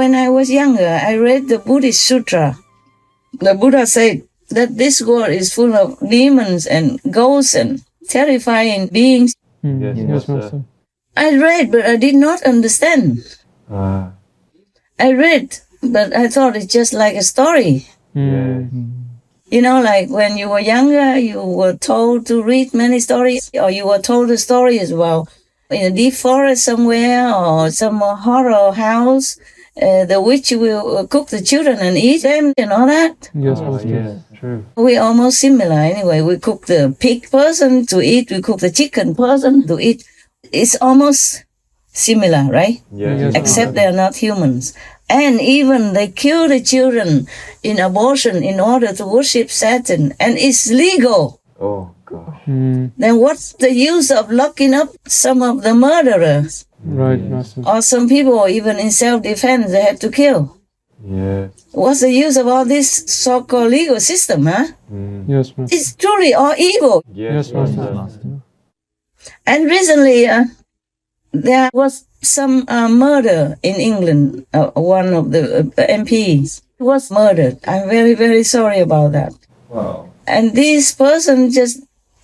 When I was younger, I read the Buddhist Sutra. The Buddha said that this world is full of demons and ghosts and terrifying beings. Yes, Master. I read, but I did not understand. I read, but I thought it's just like a story. You know, like when you were younger, you were told to read many stories, or you were told a story as well. In a deep forest somewhere, or some horror house, the witch will cook the children and eat them and all that. Yes, Master. Yes, true. We're almost similar anyway. We cook the pig person to eat, we cook the chicken person to eat. It's almost similar, right? Yes. Except they're not humans. And even they kill the children in abortion in order to worship Satan, and it's legal. Oh, gosh. Then what's the use of locking up some of the murderers? Right, Master. Or some people, even in self-defense, they have to kill. Yeah. What's the use of all this so-called legal system, huh? Yes, Master. It's truly all evil. Yes, Master. And recently, there was some murder in England. One of the MPs was murdered. I'm very, very sorry about that. Wow. And this person just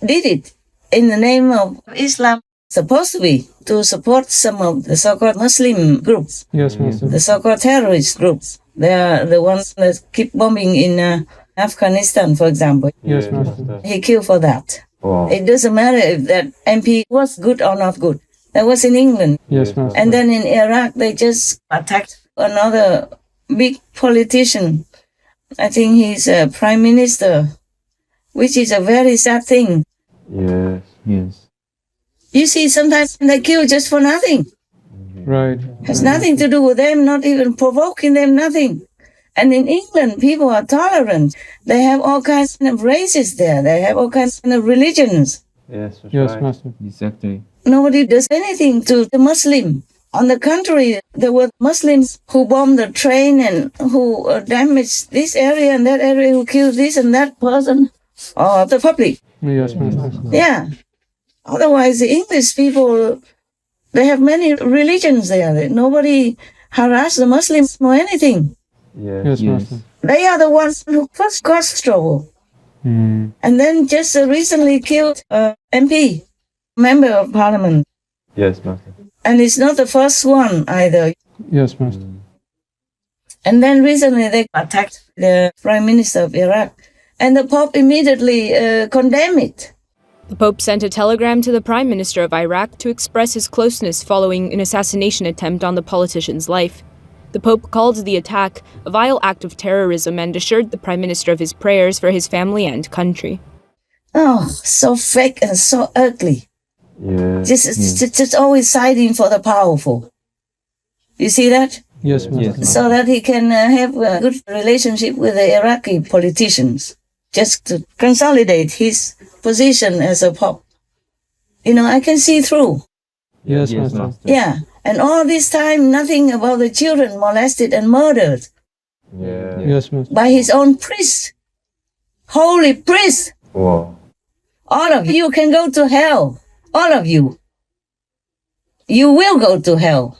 did it in the name of Islam. Supposed to be to support some of the so-called Muslim groups, Yes, Master. the so-called terrorist groups. They are the ones that keep bombing in Afghanistan, for example. Yes, Master. He killed for that. Wow. It doesn't matter if that MP was good or not good. That was in England. Yes, Master. And then in Iraq, they just attacked another big politician. I think he's a prime minister, which is a very sad thing. Yes. You see, sometimes they kill just for nothing. Right. Has nothing to do with them, not even provoking them, nothing. And in England, people are tolerant. They have all kinds of races there. They have all kinds of religions. Yes, that's Yes, right. Master. Exactly. Nobody does anything to the Muslim. On the contrary, there were Muslims who bombed the train and who damaged this area and that area, who killed this and that person, or the public. Yes, Master. Yeah. Otherwise, the English people, they have many religions there. Nobody harass the Muslims or anything. Yes, Yes. Master. They are the ones who first caused trouble. And then just recently killed MP, member of parliament. Yes, Master. And it's not the first one either. Yes, Master. And then recently they attacked the prime minister of Iraq. And the Pope immediately condemned it. The Pope sent a telegram to the Prime Minister of Iraq to express his closeness following an assassination attempt on the politician's life. The Pope called the attack a vile act of terrorism and assured the Prime Minister of his prayers for his family and country. Oh, so fake and so ugly. Yes. Just always siding for the powerful. You see that? Yes, Master. So that he can have a good relationship with the Iraqi politicians. Just to consolidate his position as a Pope. You know, I can see through. Yes, Yes, Master. Master. Yeah. And all this time, nothing about the children molested and murdered Yeah. Yes, Master. by his own priest. Holy priest. Wow. All of you can go to hell. All of you. You will go to hell.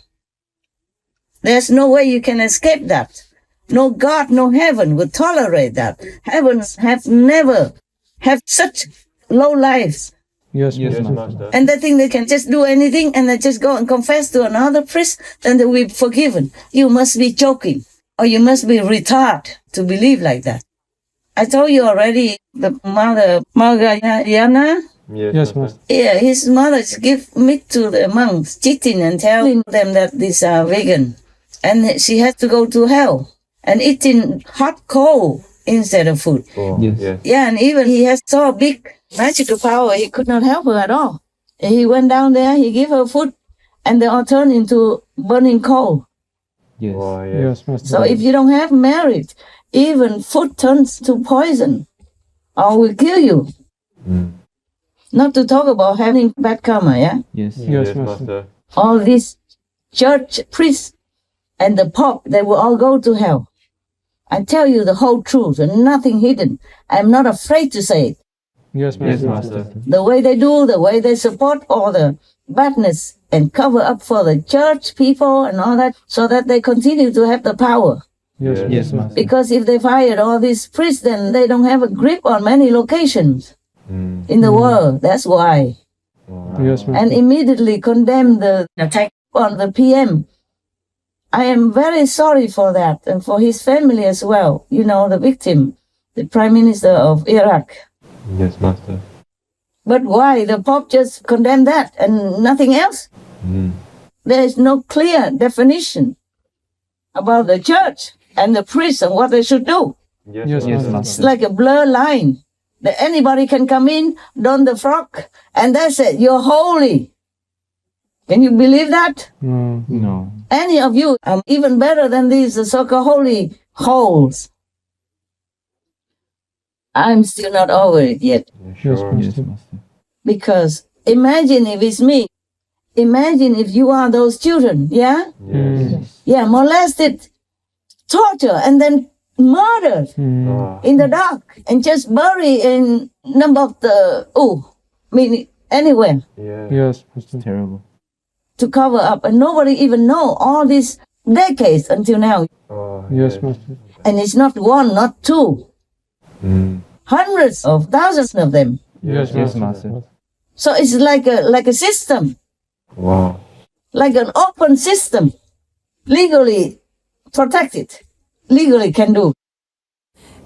There's no way you can escape that. No God, no heaven would tolerate that. Heavens have never have such low lives. Yes, Yes, Master. Master. And they think they can just do anything and they just go and confess to another priest, then they will be forgiven. You must be joking or you must be retarded to believe like that. I told you already, the mother, Margayana, Yes, Master. yeah, his mother give meat to the monks, cheating and telling them that these are vegan. And she had to go to hell and eating hot coal instead of food. Wow. Yes. Yes. Yeah, and even he has so big magical power, he could not help her at all. He went down there, he gave her food, and they all turned into burning coal. Yes. Wow, yes. Yes, Master. So if you don't have merit, even food turns to poison or will kill you. Not to talk about having bad karma, yeah? Yes. Yes, Yes, Master. Master. All these church priests and the Pope, they will all go to hell. I tell you the whole truth and nothing hidden. I'm not afraid to say it. Yes, Yes, Master. Master. The way they do, the way they support all the badness and cover up for the church people and all that, so that they continue to have the power. Yes, Yes, Master. Because if they fired all these priests, then they don't have a grip on many locations in the world. That's why. Yes, Master. And immediately condemn the attack on the PM. I am very sorry for that, and for his family as well. You know, the victim, the Prime Minister of Iraq. Yes, Master. But why? The Pope just condemned that and nothing else? There is no clear definition about the church and the priests and what they should do. Yes, Master. Master. It's like a blur line that anybody can come in, don the frock, and that's it. You're holy. Can you believe that? No. No. Any of you are even better than these so-called holy holes. I'm still not over it yet. Yes, Sure. Master. Because imagine if it's me. Imagine if you are those children, yeah? Yes. Yeah, molested, tortured, and then murdered Ah. in the dark and just buried in anywhere Yeah. Yes, Master. Terrible. to cover up. And nobody even know all these decades until now. Oh, Yes, Master. And it's not one, not two. Mm. Hundreds of thousands of them. Yes, Yes, Master. Master. So it's like a system, Wow. like an open system, legally protected, legally can do.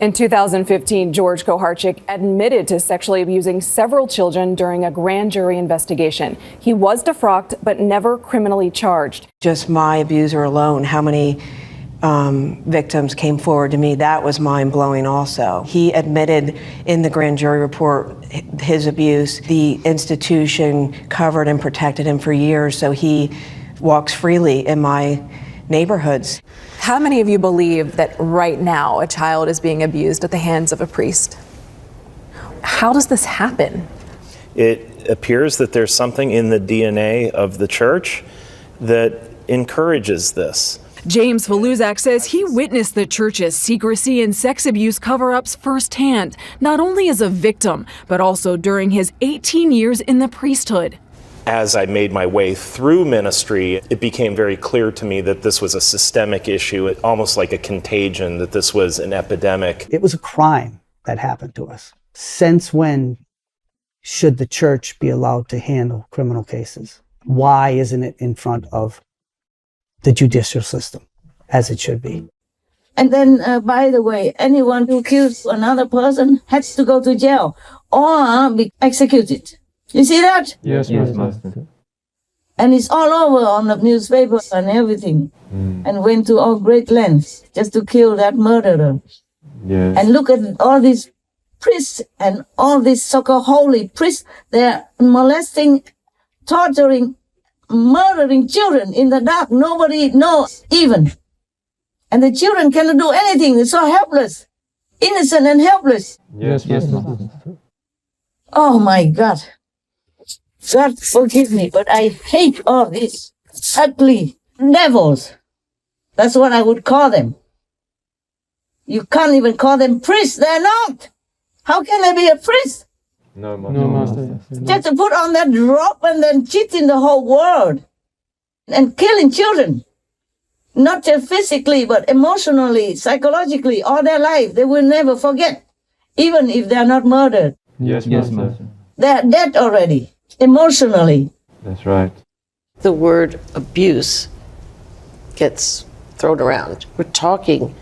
In 2015, George Koharchik admitted to sexually abusing several children during a grand jury investigation. He was defrocked, but never criminally charged. Just my abuser alone, how many victims came forward to me, that was mind-blowing also. He admitted in the grand jury report his abuse. The institution covered and protected him for years, so he walks freely in my neighborhoods. How many of you believe that right now a child is being abused at the hands of a priest? How does this happen? It appears that there's something in the DNA of the church that encourages this. James Faluzak says he witnessed the church's secrecy and sex abuse cover-ups firsthand, not only as a victim, but also during his 18 years in the priesthood. As I made my way through ministry, it became very clear to me that this was a systemic issue, almost like a contagion, that this was an epidemic. It was a crime that happened to us. Since when should the church be allowed to handle criminal cases? Why isn't it in front of the judicial system as it should be? And then, by the way, anyone who kills another person has to go to jail or be executed. You see that? Yes, Yes, Master. Master. And it's all over on the newspapers and everything. And went to all great lengths just to kill that murderer. Yes. And look at all these priests and all these so-called holy priests. They're molesting, torturing, murdering children in the dark. Nobody knows even. And the children cannot do anything. They're so helpless, innocent and helpless. Yes, Master. Oh my God. God forgive me, but I hate all these ugly devils. That's what I would call them. You can't even call them priests. They're not. How can they be a priest? No, Master. No, Master. Just to put on that robe and then cheating the whole world and killing children. Not just physically, but emotionally, psychologically, all their life. They will never forget, even if they're not murdered. Yes, Yes, Master. Master. They're dead already, emotionally. That's right. The word abuse gets thrown around. We're talking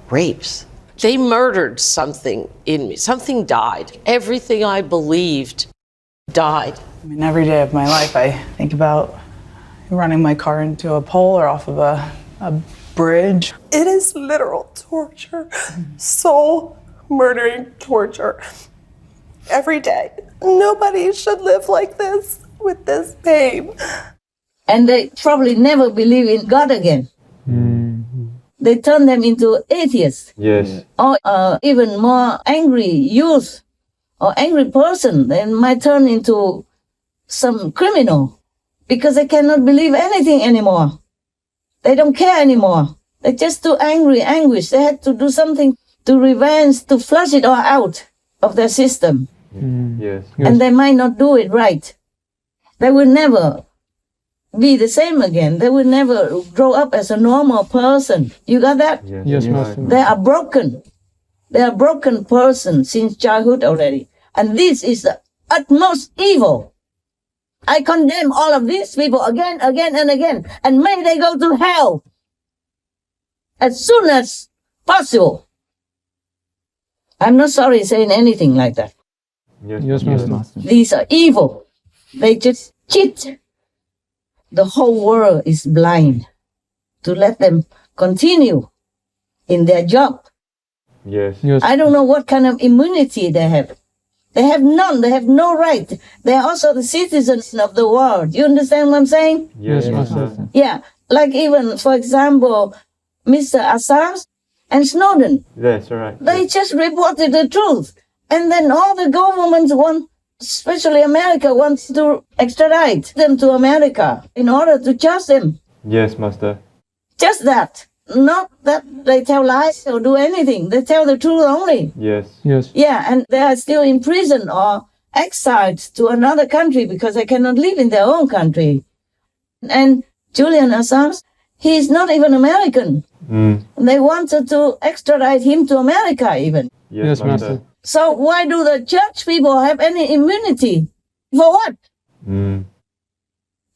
rapes. They murdered something in me. Something died. Everything I believed died. I mean, every day of my life, I think about running my car into a pole or off of a bridge. It is literal torture, soul murdering torture. Every day. Nobody should live like this, with this pain. And they probably never believe in God again. They turn them into atheists. Yes. Or even more angry youth or angry person. They might turn into some criminal because they cannot believe anything anymore. They don't care anymore. They're just too angry, anguish. They had to do something to revenge, to flush it all out of their system. Yes. And they might not do it right. They will never be the same again. They will never grow up as a normal person. You got that? Yes, Master. They are broken. They are broken person since childhood already. And this is the utmost evil. I condemn all of these people again, and again. And may they go to hell as soon as possible. I'm not sorry saying anything like that. Yes, Master. These are evil. They just cheat. The whole world is blind to let them continue in their job. Yes. I don't know what kind of immunity they have. They have none. They have no right. They are also the citizens of the world. You understand what I'm saying? Yes, Master. Yeah. Like even, for example, Mr. Assange and Snowden. That's right. They just reported the truth. And then all the governments want, especially America, wants to extradite them to America in order to judge them. Yes, Master. Just that. Not that they tell lies or do anything. They tell the truth only. Yes. Yeah, and they are still in prison or exiled to another country because they cannot live in their own country. And Julian Assange, he is not even American. They wanted to extradite him to America even. Yes, Master. So why do the church people have any immunity? For what?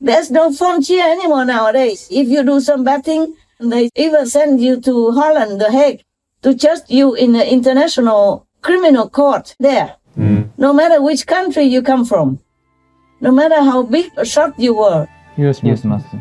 There's no frontier anymore nowadays. If you do some bad thing, they even send you to Holland, The Hague, to judge you in the international criminal court there. No matter which country you come from. No matter how big or short you were. Yes, Master.